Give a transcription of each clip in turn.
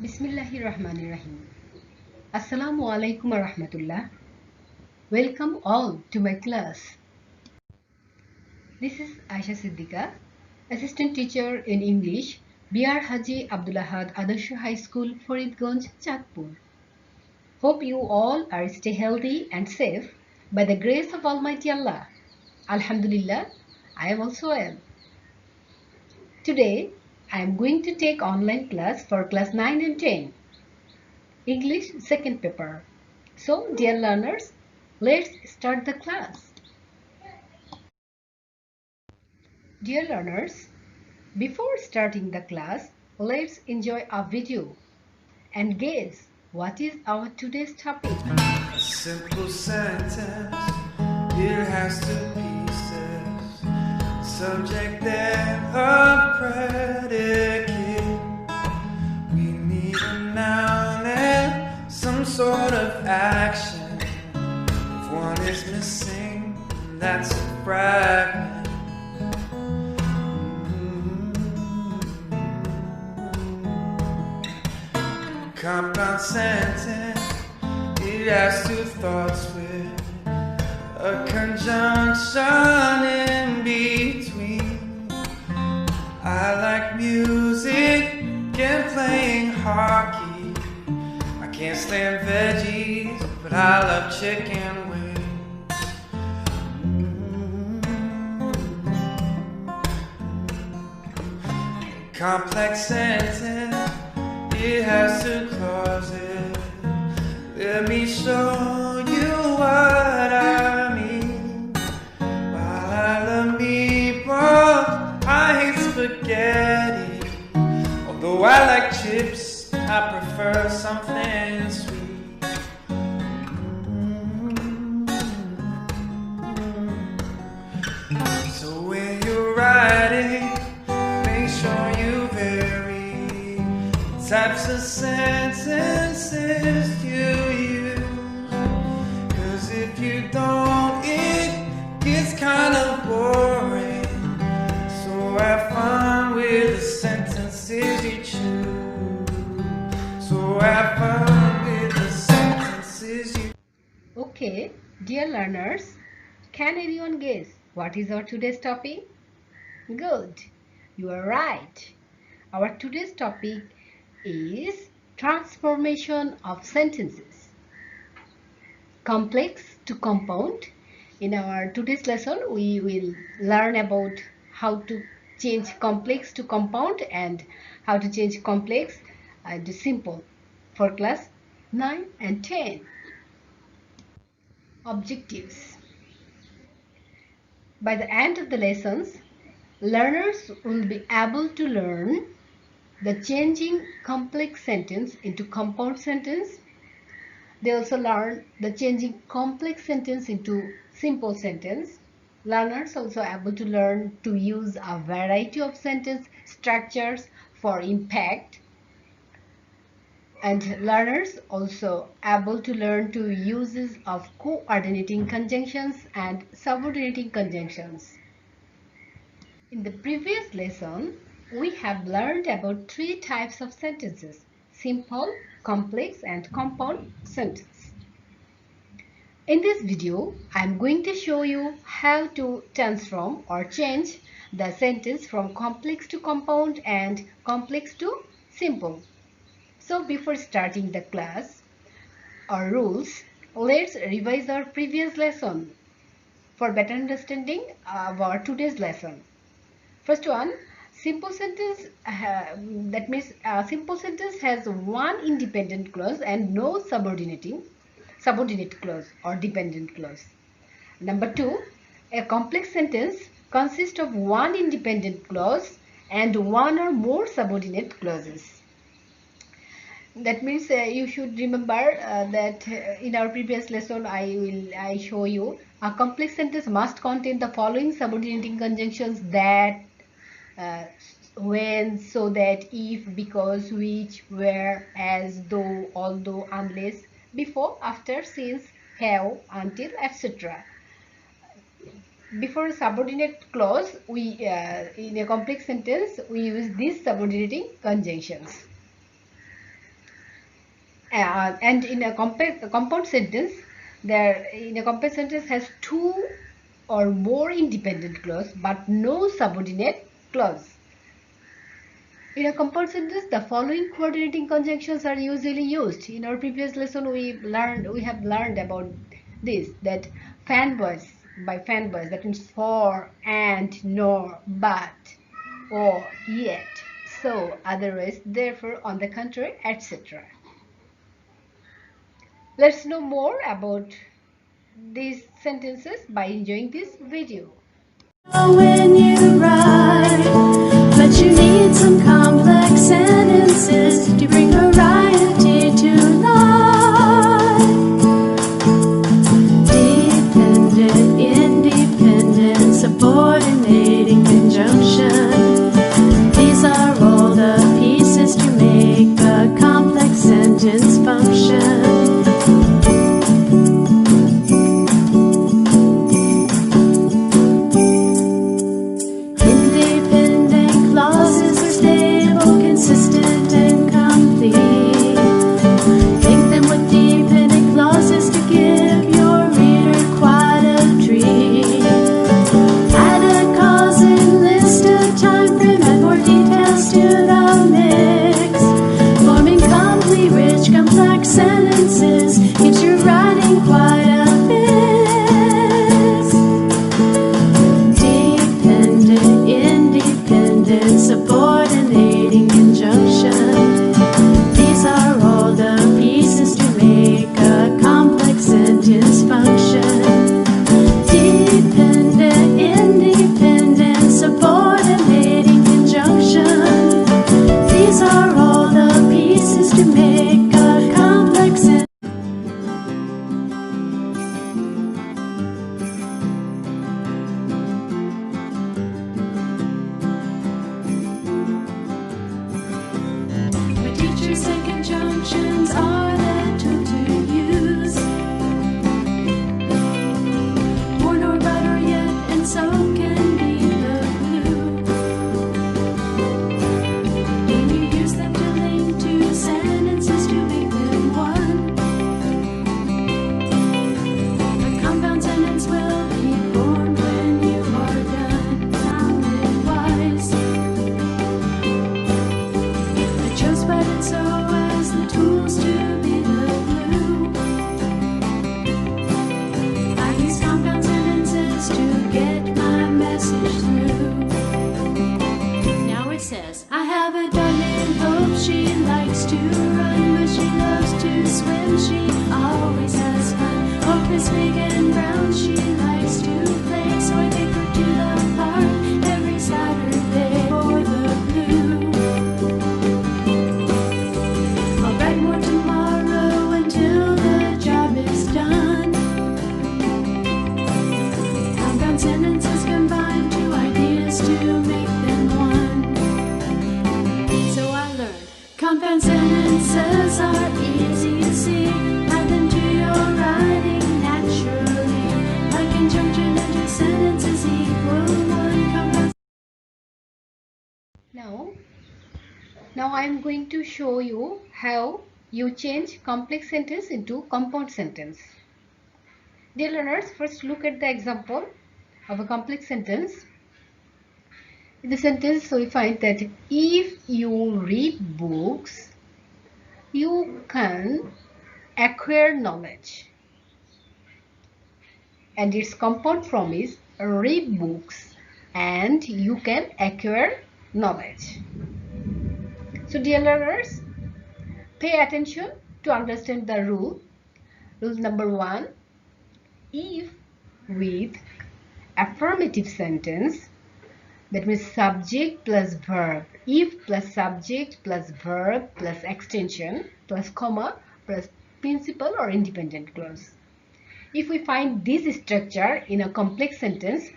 Bismillahirrahmanirrahim. Assalamu alaikum wa rahmatullah. Welcome all to my class. This is Aisha Siddiqa, Assistant Teacher in English, B.R. Haji Abdulahad Adarsh High School, Faridganj, Chatpur. Hope you all are stay healthy and safe by the grace of Almighty Allah. Alhamdulillah, I am also am. Today, I am going to take online class for class 9 and 10. English second paper. So, dear learners, let's start the class. Dear learners, before starting the class, let's enjoy a video and guess what is our today's topic. A simple sentence, it has two pieces, subject and a predicate. We need a noun and some sort of action. If one is missing, that's a fragment. Compound sentence, it has two thoughts with a conjunction in between. I like music and playing hockey. I can't stand veggies, but I love chicken wings. Complex sentence, it has two clauses. Let me show you what I mean. While I love meatballs, I hate spaghetti. Although I like chips, I prefer something sweet. So when you're writing, make sure you vary types of sentences you use. Cause if you don't, it gets kind of boring. So have fun with the sentences you choose. So have fun with the sentences you. Okay, dear learners, can anyone guess what is our today's topic? Good, you are right. Our today's topic is transformation of sentences. Complex to compound. In our today's lesson, we will learn about how to change complex to compound and how to change complex to simple for class 9 and 10. Objectives. By the end of the lessons, learners will be able to learn the changing complex sentence into compound sentence. They also learn the changing complex sentence into simple sentence. Learners also able to learn to use a variety of sentence structures for impact. And learners also able to learn to uses of coordinating conjunctions and subordinating conjunctions. In the previous lesson, we have learned about three types of sentences: simple, complex, and compound sentence. In this video, I am going to show you how to transform or change the sentence from complex to compound and complex to simple. So before starting the class or rules, let's revise our previous lesson for better understanding of our today's lesson. First one, simple sentence, that means a simple sentence has one independent clause and no subordinate clause or dependent clause. Number two, a complex sentence consists of one independent clause and one or more subordinate clauses. That means you should remember that in our previous lesson I show you a complex sentence must contain the following subordinating conjunctions: that, when, so that, if, because, which, where, as, though, although, unless, before, after, since, have, until, etc. Before subordinate clause, we in a complex sentence we use these subordinating conjunctions. And in a compound sentence, in a compound sentence has two or more independent clause but no subordinate clause. In a compound sentence, the following coordinating conjunctions are usually used. In our previous lesson, we have learned about this, that fanboys, by fanboys, that means for, and, nor, but, or, yet, so, otherwise, therefore, on the contrary, etc. Let's know more about these sentences by enjoying this video. When you write, but you need some complex sentences to bring variety to life. Dependent, independent, subordinating conjunction. These are all the pieces to make a complex sentence function. Subordinating conjunction. These are all the pieces to make a complex sentence function. Dependent, independent, subordinating conjunction. These are all the pieces to make a complex sentence. Teachers and conjunctions are the tool to use. More nor but or yet, and so can be the glue. When you use them to link two sentences to make them one, a compound sentence will be formed when you are done. Sounded wise. I chose but it's so as the tools to be the glue. I use compound sentences to get my message through. Now it says, I have a dog named Hope. She likes to run, but she loves to swim. She always has fun. Hope is big and brown. She likes to play, so I take her to the park every Saturday for the blue. I'll write more tomorrow until the job is done. Compound sentences combine two ideas to make them one. So I learned compound sentences are easy to see. Add them to your writing naturally. A conjunction and two sentences equal one. Compound. Now I am going to show you how you change complex sentence into compound sentence. Dear learners, first look at the example of a complex sentence. In the sentence, we find that if you read books, you can acquire knowledge. And its compound form is read books and you can acquire knowledge. So dear learners, pay attention to understand the rule. Rule number 1. If with affirmative sentence, that means subject plus verb. If plus subject plus verb plus extension plus comma plus principal or independent clause. If we find this structure in a complex sentence,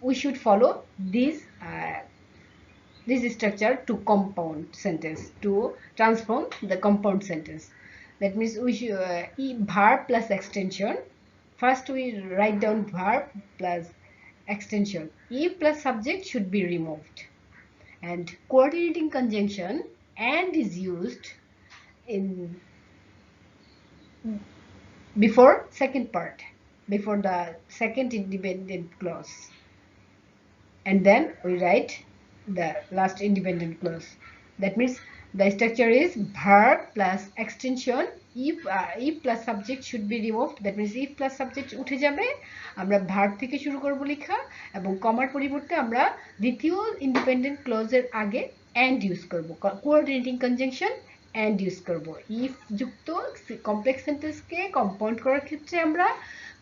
we should follow this structure to compound sentence, to transform the compound sentence. That means we should verb plus extension. First we write down verb plus extension. If plus subject should be removed. And coordinating conjunction and is used in before second part, before the second independent clause, and then we write the last independent clause. That means the structure is verb plus extension. If plus subject should be removed, that means if plus subject উঠে যাবে, আমরা verb থেকে শুরু করব লেখা, এবং কমার পরিবর্তে আমরা দ্বিতীয় ইন্ডিপেন্ডেন্ট ক্লজের আগে and ইউজ করব, কোঅর্ডিনেটিং কনজাংশন and ইউজ করব। if যুক্ত কমপ্লেক্স সেন্টেন্সকে কম্পাউন্ড করার ক্ষেত্রে আমরা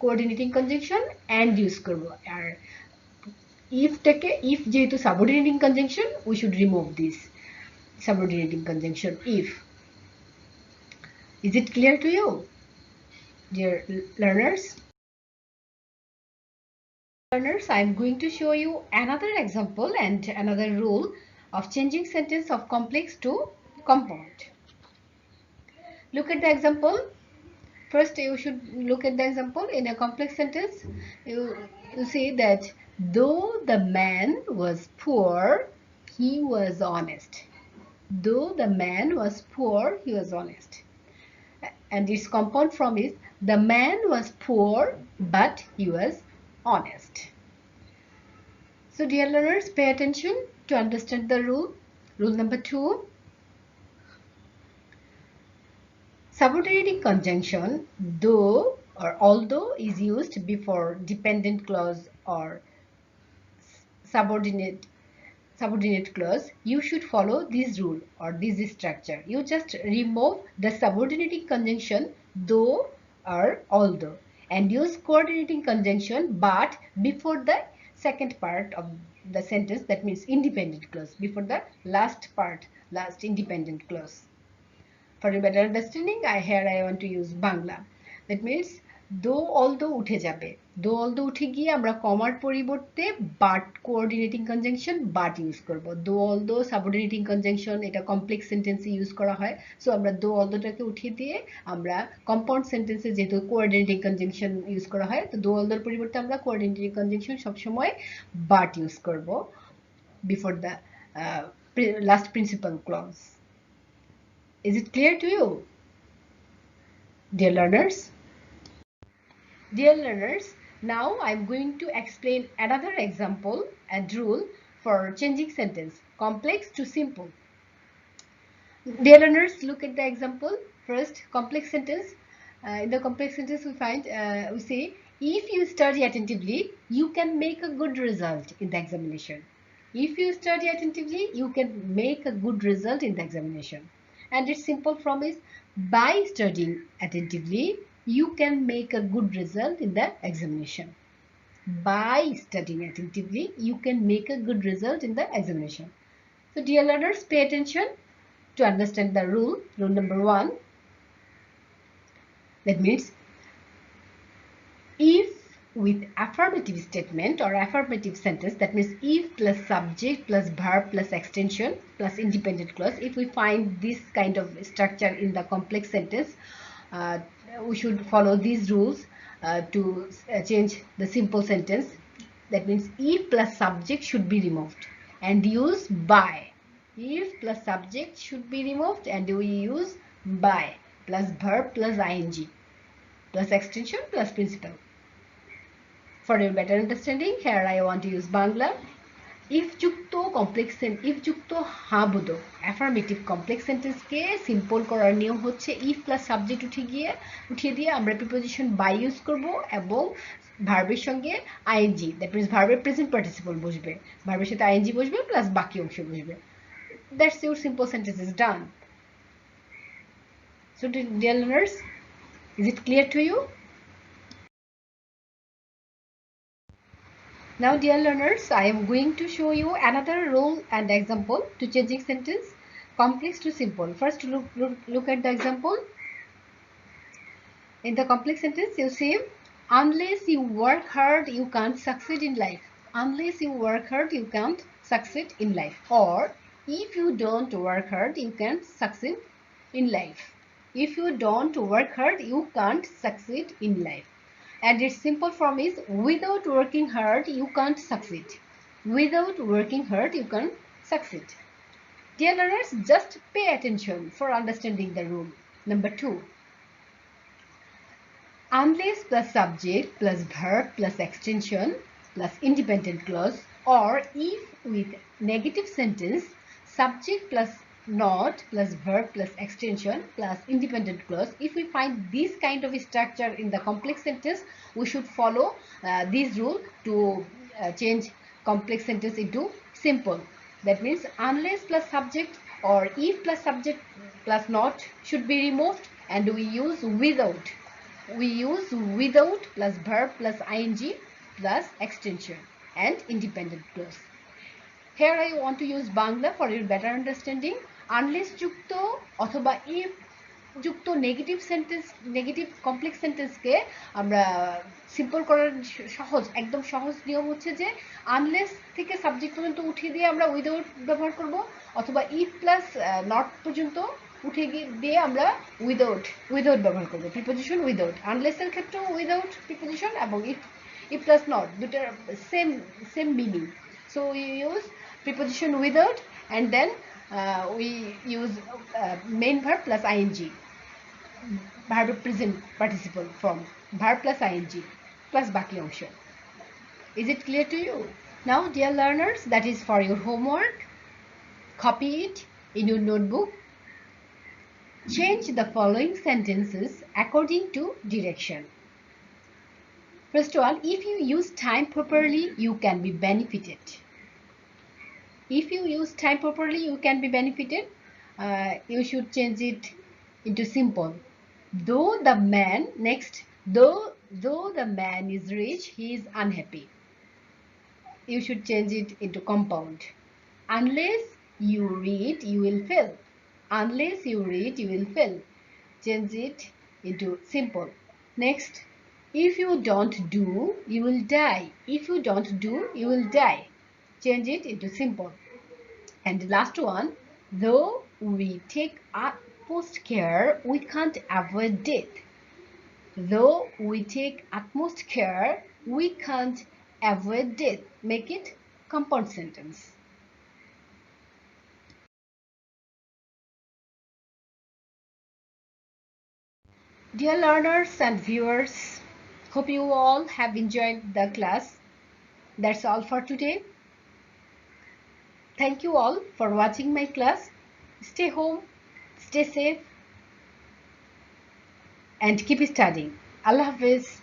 কোঅর্ডিনেটিং কনজাংশন and ইউজ করব। আর if যেহেতু subordinating conjunction, we should remove this subordinating conjunction if. Is it clear to you, dear learners? I am going to show you another example and another rule of changing sentence of complex to compound. Look at the example. First, you should look at the example. In a complex sentence, you see that though the man was poor, he was honest. Though the man was poor, he was honest. And its compound form is the man was poor, but he was honest. So dear learners, pay attention to understand the rule. Rule number 2. Subordinating conjunction though or although is used before dependent clause or subordinate clause. You should follow this rule or this structure. You just remove the subordinating conjunction though or although and use coordinating conjunction but before the second part of the sentence, that means independent clause, before the last part, last independent clause. For a better understanding, I want to use Bangla. That means though although উঠে যাবে, though although উঠে গিয়ে আমরা কমার পরিবর্তে but coordinating conjunction but use করব। though although subordinating conjunction এটা complex সেন্টেন্সে ইউজ করা হয়, সো আমরা though althoughটাকে উঠিয়ে দিয়ে আমরা কম্পাউন্ড সেন্টেন্সে যেহেতু coordinating conjunction ইউজ করা হয়, তো though although পরিবর্তে আমরা coordinating conjunction সবসময় but ইউজ করব before the last principal clause. Is it clear to you, dear learners? Dear learners, now I'm going to explain another example and rule for changing sentence complex to simple. Dear learners, look at the example. First, complex sentence. In the complex sentence we find, we say, if you study attentively, you can make a good result in the examination. If you study attentively, you can make a good result in the examination. And its simple form is, by studying attentively, you can make a good result in the examination. By studying attentively, you can make a good result in the examination. So dear learners, pay attention to understand the rule. Rule number 1. That means, if with affirmative statement or affirmative sentence, that means if plus subject plus verb plus extension plus independent clause, if we find this kind of structure in the complex sentence, we should follow these rules to change the simple sentence. That means if plus subject should be removed and use by. If plus subject should be removed and we use by plus verb plus ing plus extension plus principal. For your better understanding, here I want to use Bangla. If যুক্ত complex if যুক্ত হ্যাঁ বোধক affirmative complex সেন্টেন্সকে simple করার নিয়ম হচ্ছে if plus subject উঠিয়ে দিয়ে আমরা preposition by use করব এবং ভার্বের সঙ্গে আইএনজি, দ্যাট মিন্স ভার্বের প্রেজেন্ট পার্টিসিপল বসবে, ভার্বের সাথে আইএনজি বসবে প্লাস বাকি অংশ বসবে। That's your simple sentence is done. So dear learners, is it clear to you? Now dear learners, I am going to show you another rule and example to changing sentence complex to simple. First, look at the example. In the complex sentence, you see, unless you work hard, you can't succeed in life. Unless you work hard, you can't succeed in life. Or, if you don't work hard, you can't succeed in life. If you don't work hard, you can't succeed in life. And its simple form is, without working hard, you can't succeed. Without working hard, you can't succeed. Dear learners, just pay attention for understanding the rule. Number 2. Unless plus subject plus verb plus extension plus independent clause, or if with negative sentence subject plus not plus verb plus extension plus independent clause. If we find this kind of structure in the complex sentence, we should follow this rule to change complex sentence into simple. That means unless plus subject or if plus subject plus not should be removed, and we use without. We use without plus verb plus ing plus extension and independent clause. Here I want to use Bangla for your better understanding. Unless যুক্ত অথবা if যুক্ত negative sentence, negative complex সেন্টেন্সকে আমরা simple করার সহজ, একদম সহজ নিয়ম হচ্ছে যে আনলেস থেকে সাবজেক্ট পর্যন্ত উঠিয়ে দিয়ে আমরা উইদাউট ব্যবহার করব, অথবা ইফ প্লাস নট পর্যন্ত উঠে দিয়ে আমরা উইদাউট ব্যবহার করব, প্রিপোজিশন উইদাউট। আনলেসের ক্ষেত্রেও উইদাউট প্রিপোজিশন এবং ইফ প্লাস নট দুটার same meaning. So we use preposition without, and then we use main verb plus ing, verb present participle form, verb plus ing plus baki অংশ. Is it clear to you? Now dear learners, that is for your homework. Copy it in your notebook. Change the following sentences according to direction. First one, if you use time properly, you can be benefited. If you use time properly, you can be benefited. You should change it into simple. Though the man, next, though the man is rich, he is unhappy. You should change it into compound. Unless you read, you will fail. Unless you read, you will fail. Change it into simple. Next, if you don't do, you will die. If you don't do, you will die. Change it into simple. And the last one, though we take utmost care, we can't avoid death. Though we take utmost care, we can't avoid death. Make it compound sentence. Dear learners and viewers, hope you all have enjoyed the class. That's all for today. Thank you all for watching my class. Stay home, stay safe, and keep studying. Allah Hafiz.